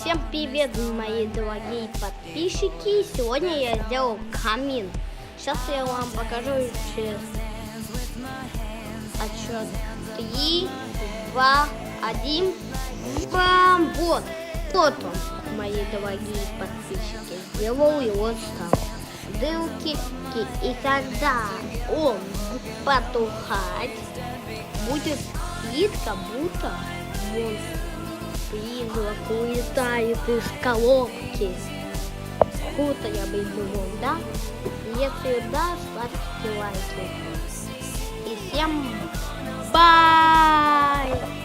Всем привет, мои дорогие подписчики! Сегодня я сделал камин. Сейчас я вам покажу через отсчет 3, 2, 1. Бам! Вот он, мои дорогие подписчики. Сделал его сам. Дырки, и тогда он потухать будет вид, как будто монстр. Призрак улетает из колонки. Круто я бы думал, да? Если да, ставьте лайки. И всем бай!